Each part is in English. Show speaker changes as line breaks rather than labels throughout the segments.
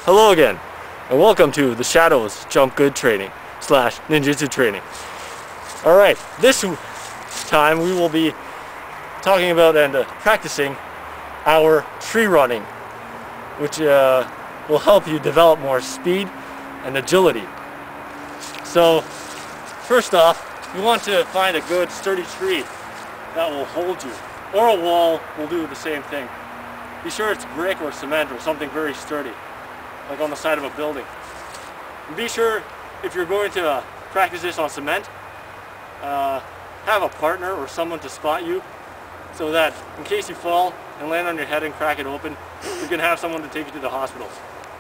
Hello again, and welcome to the Shadows Jump Good Training / Ninjutsu Training. Alright, this time we will be talking about and practicing our tree running, which will help you develop more speed and agility. So, first off, you want to find a good sturdy tree that will hold you, or a wall will do the same thing. Be sure it's brick or cement or something very sturdy, like on the side of a building. And be sure, if you're going to practice this on cement, have a partner or someone to spot you, so that in case you fall and land on your head and crack it open, you can have someone to take you to the hospital,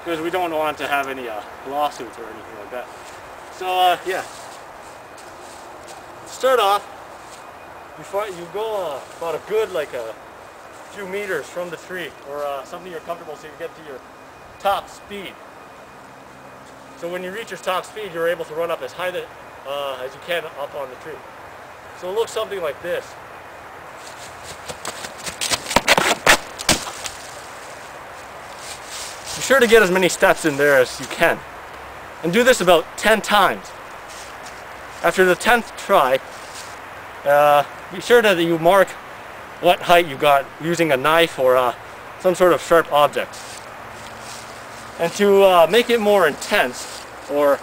because we don't want to have any lawsuits or anything like that. So yeah, start off, you go about a good few meters from the tree, or something you're comfortable, so you get to your top speed. So when you reach your top speed, you're able to run up as high as you can up on the tree. So it looks something like this. Be sure to get as many steps in there as you can, and do this about 10 times. After the 10th try, be sure that you mark what height you got using a knife or some sort of sharp object. And to make it more intense, or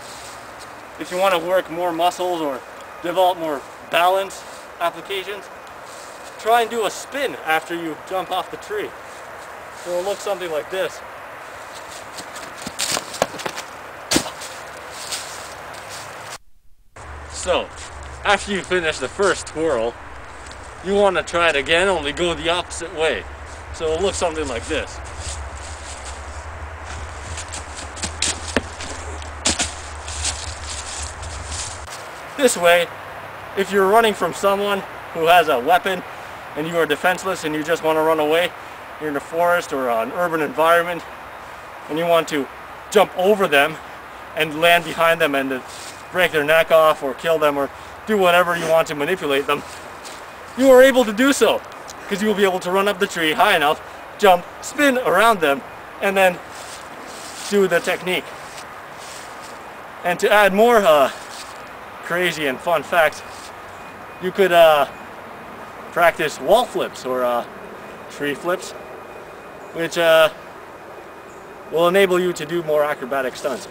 if you want to work more muscles or develop more balance applications, try and do a spin after you jump off the tree. So it'll look something like this. So, after you finish the first twirl, you want to try it again, only go the opposite way. So it'll look something like this. This way, if you're running from someone who has a weapon and you are defenseless and you just want to run away, you're in a forest or an urban environment, and you want to jump over them and land behind them and break their neck off or kill them or do whatever you want to manipulate them, you are able to do so, because you will be able to run up the tree high enough, jump, spin around them, and then do the technique. And to add more crazy and fun facts, you could practice wall flips or tree flips, which will enable you to do more acrobatic stunts.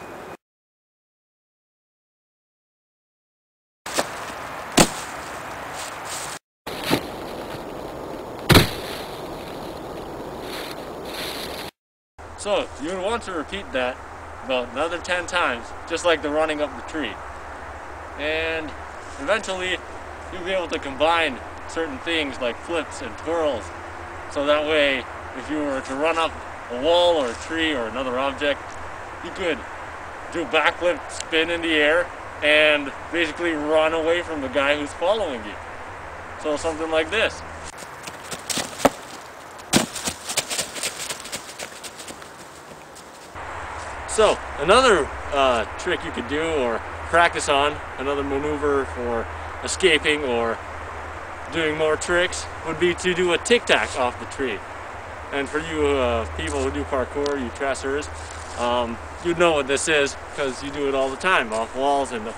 So you would want to repeat that about another 10 times, just like the running up the tree. And eventually you'll be able to combine certain things like flips and twirls, so that way if you were to run up a wall or a tree or another object, you could do a backflip, spin in the air, and basically run away from the guy who's following you. So something like this. So another trick you could do or practice on, another maneuver for escaping or doing more tricks, would be to do a tic-tac off the tree. And for you people who do parkour, you tracers, you'd know what this is, because you do it all the time off walls and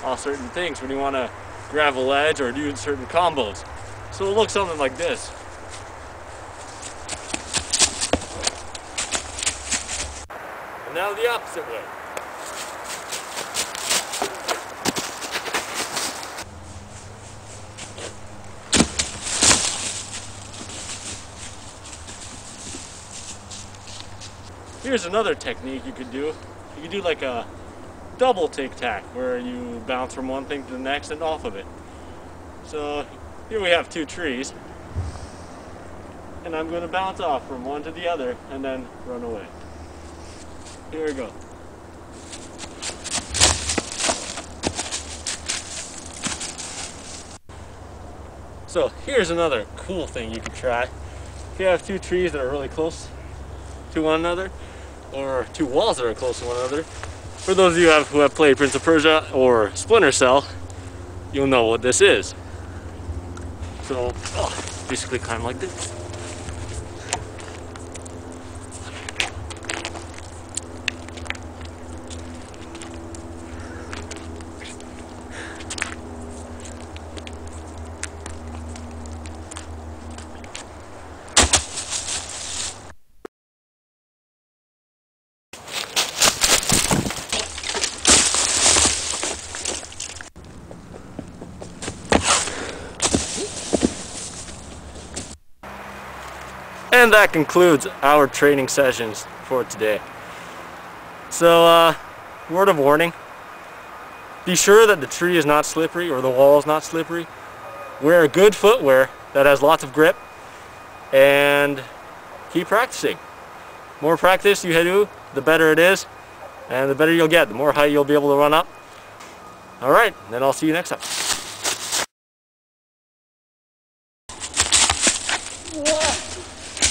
off certain things when you want to grab a ledge or do certain combos. So it looks something like this. And now the opposite way. Here's another technique you could do. You could do like a double tic-tac, where you bounce from one thing to the next and off of it. So here we have two trees, and I'm going to bounce off from one to the other and then run away. Here we go. So here's another cool thing you could try. If you have two trees that are really close to one another, or two walls that are close to one another, for those of you who have played Prince of Persia or Splinter Cell, you'll know what this is. So basically climb like this. And that concludes our training sessions for today. So, word of warning. Be sure that the tree is not slippery or the wall is not slippery. Wear good footwear that has lots of grip. And keep practicing. More practice you do, the better it is. And the better you'll get. The more height you'll be able to run up. Alright, then I'll see you next time.